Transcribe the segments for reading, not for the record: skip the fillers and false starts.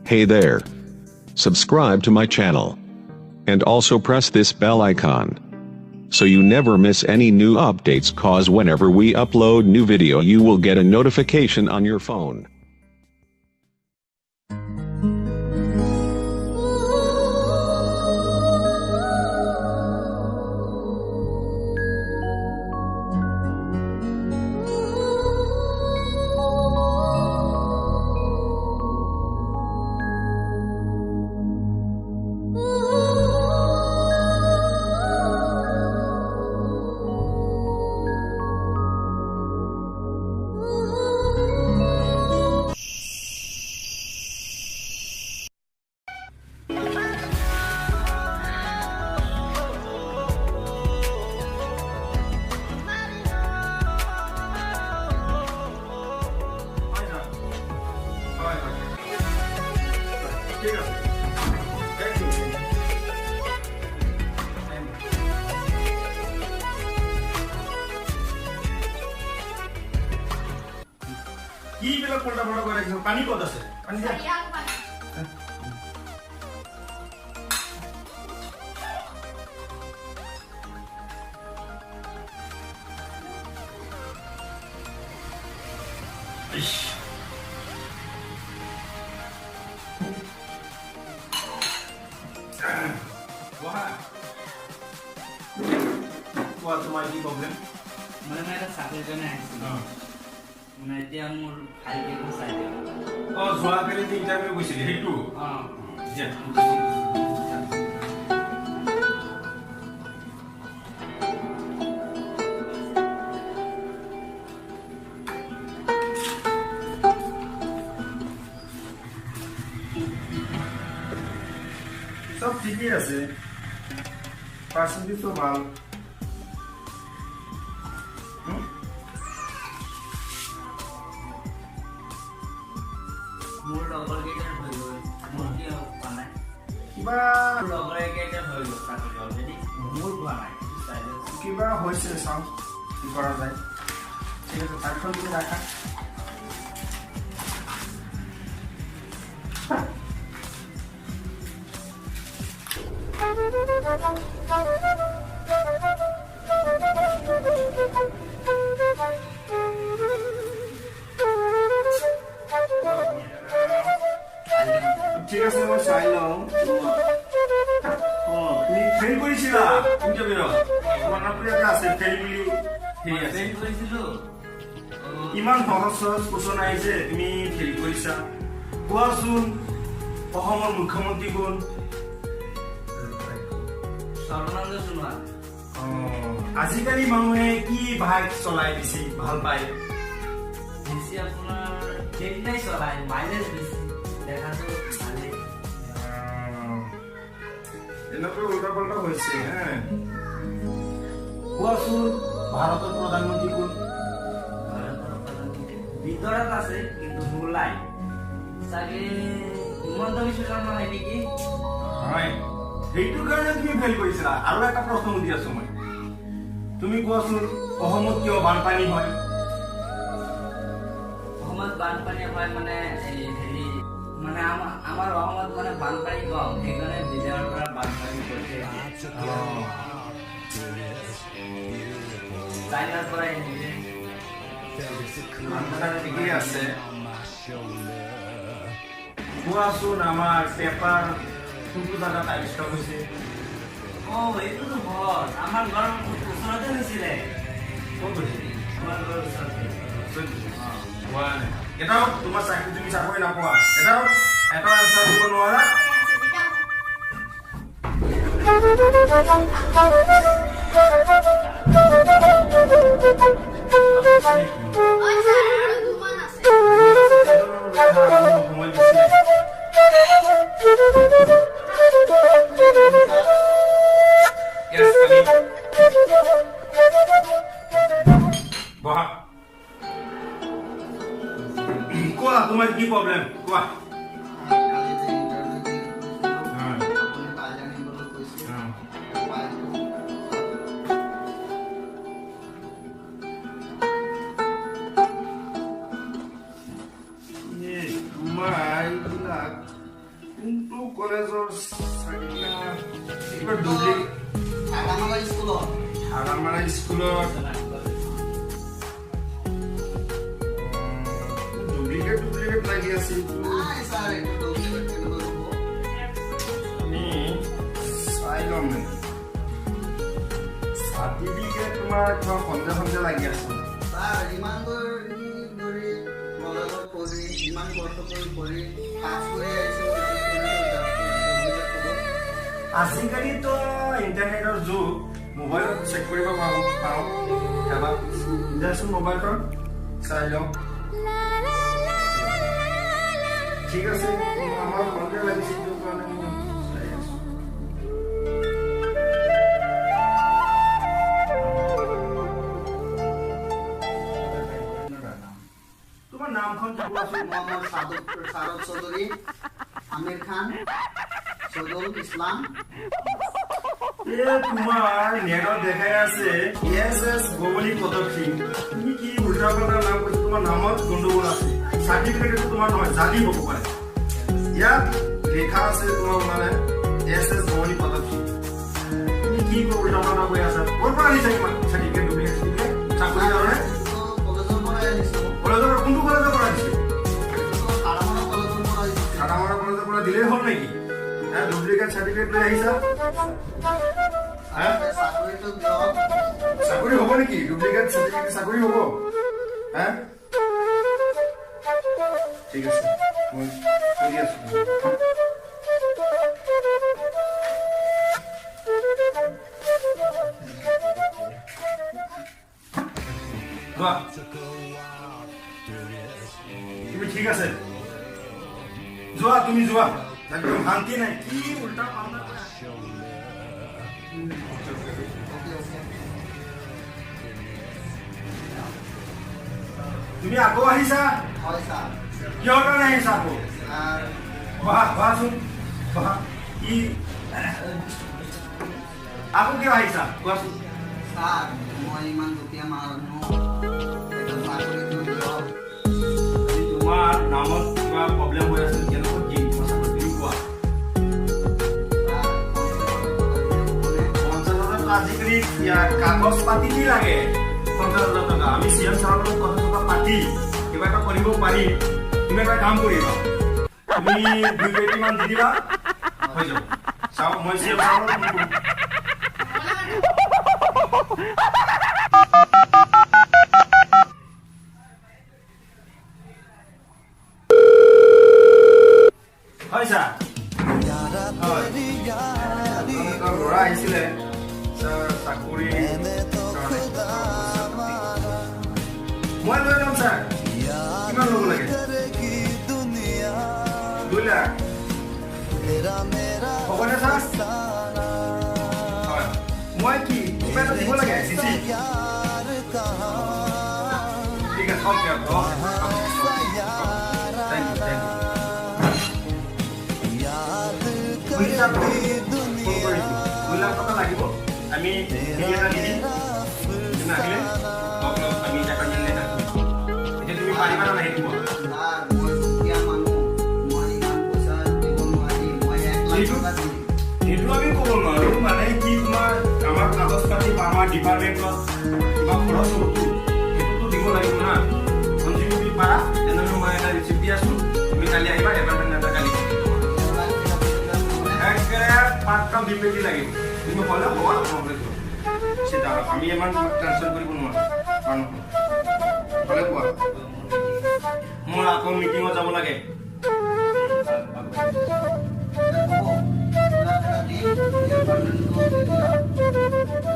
Hey there. Subscribe to my channel. And also press this bell icon, so you never miss any new updates, cause whenever we upload new video you will get a notification on your phone. কি বেলা কোনটা বড় করে রাখছো পানি কত আছে পানি দে ইশ বাহ তোমার কি প্রবলেম মানে এটা চাকরির জন্য আসছিল মানে এতিয়া মোৰ ভাইকে চাই দিও যোৱা কালি ইন্টাৰভিউ গৈছিলি হেইটো সব ঠিকই আছে পাৰ্সেন্টেজ তো ভাল মোৰ লগৰ কেইটাৰ হৈ গ'ল মোৰ কি হোৱা নাই কিবা লগৰ কেইটাৰ হৈ গ'ল চাকৰি অলৰেডি মোৰ হোৱা নাই কিবা হৈছে চাওঁ কি কৰা যায় ঠিক আছে তাৰপৰ তুমি ৰাখা ঠিক আছে মই চাই লওঁ তুমি ফেল কৰিছিলা ইন্টাৰভিউ তোমাৰ নামটো এটা আছে ফেল বুলি ঠিক আছে ফেল কৰিছিলো ইমান সহজ সহজ কোৱেশ্যন আহিছে তুমি ফেল কৰিছা কোৱাচোন অসমৰ মুখ্যমন্ত্ৰী কোন সৰ্বানন্দ সোণোৱাল আজিকালি মানুহে কি বাইক চলাই বেছি ভাল পায় বেছি আপোনাৰ কেইটাই চলাই মাইলেজ বেছি দেখাটো ভালে এনেকৈ উল্টা পাল্টা হৈছে কোৱাচোন ভাৰতৰ প্ৰধানমন্ত্ৰী কোন ভিতৰত আছে কিন্তু নোলাই চাগে হিমন্ত বিশ্ব শৰ্মা হয় নেকি হয় সেইটো কাৰণে তুমি ফেল কৰিছিলা আৰু এটা প্ৰশ্ন সুধি আছো মই তুমি কোৱাচোন অসমত কিয় বানপানী হয় অসমত বানপানী হয় মানে হেৰি মানে আমাৰ অসমত মানে বানপানী কম সেইকাৰণে বিদেশৰ পৰা বানপানী কৰিছে চাইনাৰ পৰা আহিছে ঠিকেই আছে কোৱাচোন আমাৰ পেপাৰ কোনটো জাগাত আৱিষ্কাৰ হৈছে এইটোতো সহজ আমাৰ ঘৰৰ ওচৰতে হৈছিলে ক'ত হৈছিলে আমাৰ ঘৰৰ ওচৰতে এটা তোমাৰ চাকৰি তুমি চাকৰি নাপোৱা এটা আনচাৰ দিব নোৱাৰা কোৱা তোমাৰ কি প্ৰব্লেম কোৱা কিবা ডুপ্লিকেট আগামালা স্কুলত আৰামাৰা স্কুলত ডুপ্লিকেট লাগি আছিল নাই ছাৰ এইটো ডুপ্লিকেট কেনেকৈ হ'ব আমি চাই ল'ম মানে চাৰ্টিফিকেট তোমাৰ কিবা সন্দেহ লাগি আছে ছাৰ ইমান ধৰি কলেজত পঢ়ি ইমান কষ্ট কৰি পাছ কৰি আহিছোঁ আজিকালিতো ইণ্টাৰনেটৰ যুগ মোবাইলত চেক কৰিব পাৰোঁ এবাৰ দেচোন মোবাইলখন চাই লওঁ ঠিক আছে আমাৰ সন্দেহ লাগিছে এইটো কাৰণে মই চাই আছোঁ তোমাৰ নামখন কি কোৱাচোন মোহাম্মদ সাদত চৌধুৰী আমিৰ খান সৈদুল ইছলাম তোমাৰ নেটত দেখাই আছে এছ ভৌগোলিক পদক্ষেপ তুমি কি উল্টা পাল্টা নাম কৈছা তোমাৰ নামত গণ্ডগোল আছে চাৰ্টিফিকেটটো তোমাৰ নহয় জালি হ'ব পাৰে ইয়াত লেখা আছে তোমাৰ মানে এছ ভৌগোলিক পদক্ষেপ তুমি কি উল্টা পাল্টা কৈ আছা ক'ৰ পৰা আনিছা ইমান চাৰ্টিফিকেট ডুপ্লিকেট চাকৰি কাৰণে কলেজৰ পৰাই আহিছোঁ কলেজৰ কোনটো কলেজৰ পৰা আহিছে আৰামৰা কলেজৰ পৰা আহিছোঁ খাটামাৰা কলেজৰ পৰা দিলেই হ'ল নেকি ডুপ্লিকেট চাৰ্টিফিকেট লৈ আহিছা চাকৰিটো দিয়ক চাকৰি হ'ব নেকি ডুপ্লিকেট চাৰ্টিফিকেট চাকৰি হ'ব হা ঠিক আছে মই কৰি আছো যোৱা তুমি ঠিক আছে যোৱা তুমি যোৱা একদম শান্তি নাই কি উল্টা পাল্টা তুমি আকৌ আহিছা হয় ছাৰ কিহৰ কাৰণে আহিছা আকৌ ছাৰ বহাচোন বহা কি আকৌ কিয় আহিছা কোৱাচোন ছাৰ মই ইমান দুখীয়া মানুহ এটা চাকৰিটো দিয়ক তোমাৰ নামত কিবা প্ৰব্লেম হৈ আছে কেনেকৈ কি তোমাৰ চাকৰি কোৱা আজিকালি কাগজ পাতি কি লাগে 50,000 টকা আমি চিএম ছাৰৰ লগত কথা চথা পাতি কিবা এটা কৰিব পাৰিম তুমি এটা কাম কৰিবা তুমি 2 পেটি মান দি দিবা হৈ যাব চাও মই চিএম ছাৰৰ লগত হয় ছাৰ হয় ল'ৰা আহিছিলে চাকৰি মই লৈ ল'ম ছাৰ কিমান ল'ব লাগে 2 লাখ হ'বনে ছাৰ হয় মই কি কিবা এটা দিব লাগে চিঠি ঠিক আছে অ'কে $2 লাখ টকা লাগিব আমি এটা দি দিম তুমি আহিলে আমি টাকা দিলে এতিয়া তুমি পাৰিবা না নাই দিব ছাৰ মই দুখীয়া মানুহ মই ইমান পইচা দিব নোৱাৰিম মই 1 লাখ টকা দিম সেইটো আমি ক'ব নোৱাৰো মানে কি তোমাৰ আমাৰ কাগজ পাতি বা আমাৰ ডিপাৰ্টমেণ্টত কিবা খৰচ হ'বতো সেইটোতো দিব লাগিব না যদি তুমি পাৰা তেনেহ'লে মই এটা ৰিচিপ্ট দি আছোঁ তুমি কালি আহিবা এপইণ্টমেণ্ট এটা কালি পাঁচটা বিপেটি লাগিব তুমি হ'লে হ'ব চিন্তা আমি ইমান টেনশ্যন কৰিব নোৱাৰো হ'লে কোৱা মোৰ আকৌ মিটিঙত যাব লাগে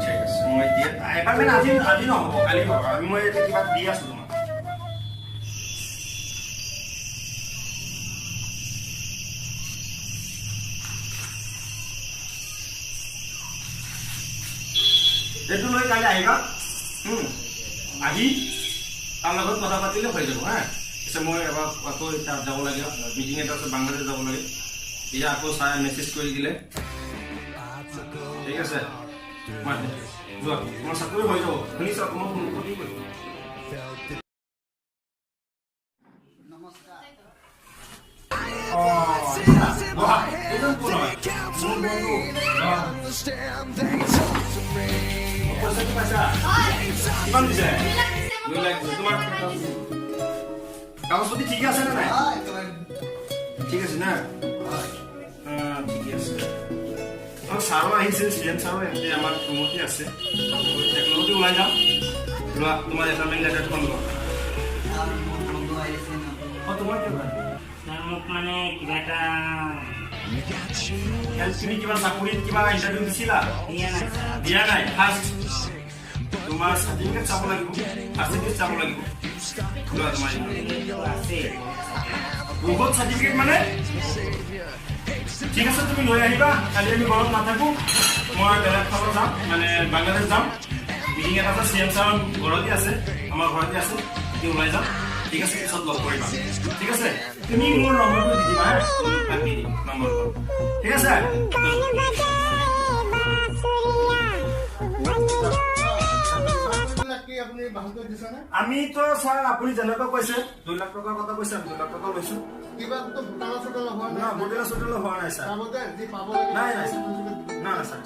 ঠিক আছে মই দিয়া এপইণ্টমেণ্ট আজি নহ'ব কালি হ'ব আমি মই এতিয়া কিবা দি আছোঁ তোমাক এইটো লৈ কালি আহিবা আহি তাৰ লগত কথা পাতিলে হৈ যাব হা পিছে মই এবাৰ আকৌ তাত যাব লাগে মিটিং এটা আছে বাংলাদেশ যাব লাগে এতিয়া আকৌ চাই মেছেজ কৰি দিলে ঠিক আছে যোৱা তোমাৰ চাকৰি হৈ যাব শুনিছা তোমাক ফোন কৰি নমস্কাৰ মোৰ বন্ধু পইচাটো পাইছা? কিমান দিছে? 2 লাখ দিছে। তোমাৰ কাগজ পাতি ঠিকে আছে নে নাই? ঠিক আছে না? ঠিকে আছে। ছাৰো আহিছিল, চিএম ছাৰো এতে আমাৰ ৰুমতে আছে। টেকনলজি ওলাই যাম। তোমাৰ এটা মেইন লেটাৰখন লোৱা। তোমাৰ কি হয়? মোক মানে কিবা এটা তুমি কিবা চাকৰিত কিবা ইণ্টাৰভিউ দিছিলা? দিয়া নাই দিয়া নাই। ফাৰ্ষ্ট তোমাৰ চাৰ্টিফিকেট চাব লাগিব, চাৰ্টিফিকেট চাব লাগিব। লোৱা তোমাৰ আছে বহুত চাৰ্টিফিকেট মানে ঠিক আছে, তুমি লৈ আহিবা। কালি আমি ঘৰত নাথাকো, মই বেলেগ ঠাইত যাম, মানে বাংলাদেশ যাম। মিটিং এটা আছে, চিএম ছাৰ ঘৰতে আছে, আমাৰ ঘৰতে আছে। তুমি ওলাই যাম, ঠিক আছে? পিছত লগ কৰিবা, ঠিক আছে? তুমি মোৰ নম্বৰটো দি দিবা, দি দিম নম্বৰটো, ঠিক আছে? আমিতো ছাৰ আপুনি যেনেকৈ কৈছে 2 লাখ টকাৰ কথা কৈছে, আমি 2 লাখ টকা লৈছো। কিবা হোটেলৰ হোৱা হোটেল হোৱা নাই ছাৰ। নাই নাই নাই ছাৰ, নাই নাই ছাৰ।